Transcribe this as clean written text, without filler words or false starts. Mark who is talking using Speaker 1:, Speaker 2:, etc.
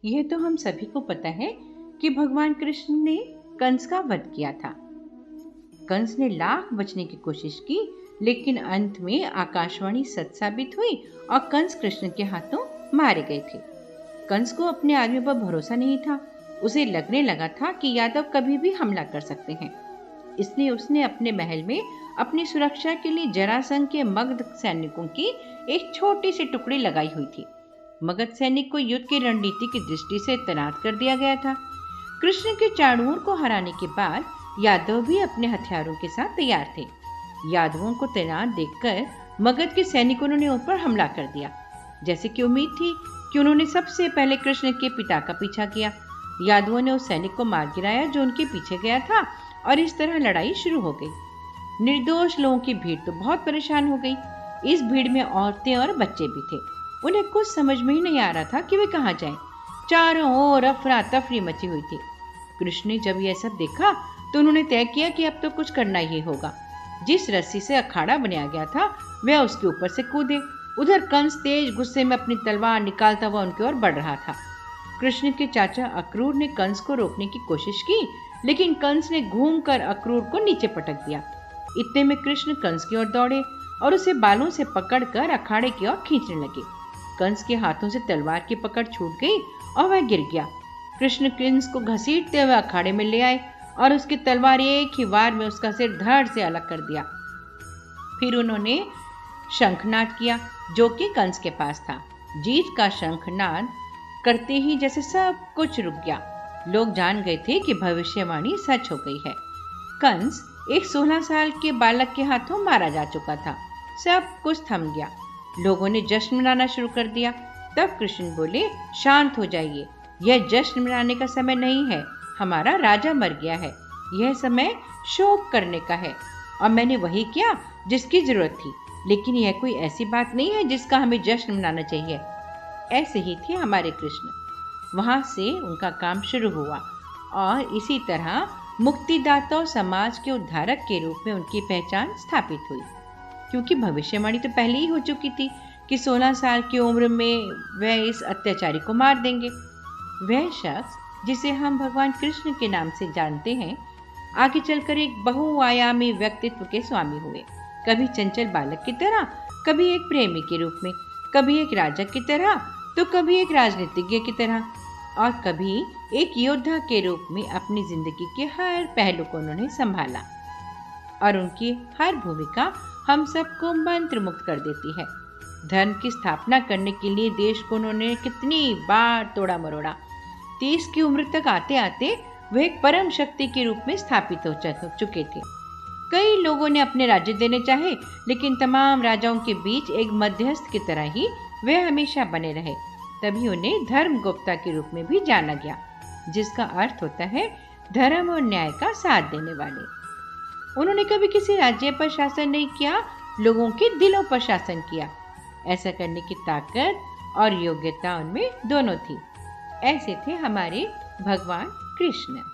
Speaker 1: यह तो हम सभी को पता है कि भगवान कृष्ण ने कंस का वध किया था। कंस ने लाख बचने की कोशिश की, लेकिन अंत में आकाशवाणी सच साबित हुई और कंस कृष्ण के हाथों मारे गए थे। कंस को अपने आदमियों पर भरोसा नहीं था। उसे लगने लगा था कि यादव कभी भी हमला कर सकते हैं, इसलिए उसने अपने महल में अपनी सुरक्षा के लिए जरासंध के मगध सैनिकों की एक छोटी सी टुकड़ी लगाई हुई थी। मगध सैनिक को युद्ध की रणनीति की दृष्टि से तैनात कर दिया गया था। कृष्ण के चाणूर को हराने के बाद यादव भी अपने हथियारों के साथ तैयार थे। यादवों को तैनात देखकर मगध के सैनिकों ने उन पर हमला कर दिया। जैसे कि उम्मीद थी कि उन्होंने सबसे पहले कृष्ण के पिता का पीछा किया। यादवों ने उस सैनिक को मार गिराया जो उनके पीछे गया था, और इस तरह लड़ाई शुरू हो गई। निर्दोष लोगों की भीड़ तो बहुत परेशान हो गई। इस भीड़ में औरतें और बच्चे भी थे। उन्हें कुछ समझ में ही नहीं आ रहा था कि वे कहाँ जाएं। चारों ओर अफरा तफरी मची हुई थी। कृष्ण ने जब यह सब देखा तो उन्होंने तय किया कि अब तो कुछ करना ही होगा। जिस रस्सी से अखाड़ा बनाया गया था वह उसके ऊपर से कूदे। उधर कंस तेज गुस्से में अपनी तलवार निकालता हुआ उनकी ओर बढ़ रहा था। कृष्ण के चाचा अक्रूर ने कंस को रोकने की कोशिश की, लेकिन कंस ने घूमकर अक्रूर को नीचे पटक दिया। इतने में कृष्ण कंस की ओर दौड़े और उसे बालों से पकड़कर अखाड़े की ओर खींचने लगे। कंस के हाथों से तलवार की पकड़ छूट गई और वह गिर गया। कृष्ण कंस को घसीटते हुए अखाड़े में ले आए और उसकी तलवार एक ही वार में उसका सिर धड़ से अलग कर दिया। फिर उन्होंने शंखनाद किया जो कि कंस के पास था। जीत का शंखनाद करते ही जैसे सब कुछ रुक गया। लोग जान गए थे कि भविष्यवाणी सच हो गई है। कंस एक 16 साल के बालक के हाथों मारा जा चुका था। सब कुछ थम गया। लोगों ने जश्न मनाना शुरू कर दिया। तब कृष्ण बोले, शांत हो जाइए, यह जश्न मनाने का समय नहीं है। हमारा राजा मर गया है। यह समय शोक करने का है, और मैंने वही किया जिसकी जरूरत थी। लेकिन यह कोई ऐसी बात नहीं है जिसका हमें जश्न मनाना चाहिए। ऐसे ही थे हमारे कृष्ण। वहां से उनका काम शुरू हुआ और इसी तरह मुक्तिदाता और समाज के उद्धारक के रूप में उनकी पहचान स्थापित हुई। क्योंकि भविष्यवाणी तो पहले ही हो चुकी थी कि 16 साल की उम्र में वह इस अत्याचारी को मार देंगे। वह शख्स जिसे हम भगवान कृष्ण के नाम से जानते हैं, आगे चलकर एक बहुआयामी व्यक्तित्व के स्वामी हुए। कभी चंचल बालक की तरह, कभी एक प्रेमी के रूप में, कभी एक राजा की तरह, तो कभी एक राजनीतिज्ञ की तरह, और कभी एक योद्धा के रूप में अपनी जिंदगी के हर पहलू को उन्होंने संभाला। और उनकी हर भूमिका हम सबको मंत्र मुक्त कर देती है। धर्म की स्थापना करने के लिए देश को उन्होंने कितनी बार तोड़ा मरोड़ा। 30 की उम्र तक आते आते वह एक परम शक्ति के रूप में स्थापित हो चुके थे। कई लोगों ने अपने राज्य देने चाहे, लेकिन तमाम राजाओं के बीच एक मध्यस्थ की तरह ही वे हमेशा बने रहे। तभी उन्हें धर्मगुप्ता के रूप में भी जाना गया, जिसका अर्थ होता है धर्म और न्याय का साथ देने वाले। उन्होंने कभी किसी राज्य पर शासन नहीं किया, लोगों के दिलों पर शासन किया। ऐसा करने की ताकत और योग्यता उनमें दोनों थी। ऐसे थे हमारे भगवान कृष्ण।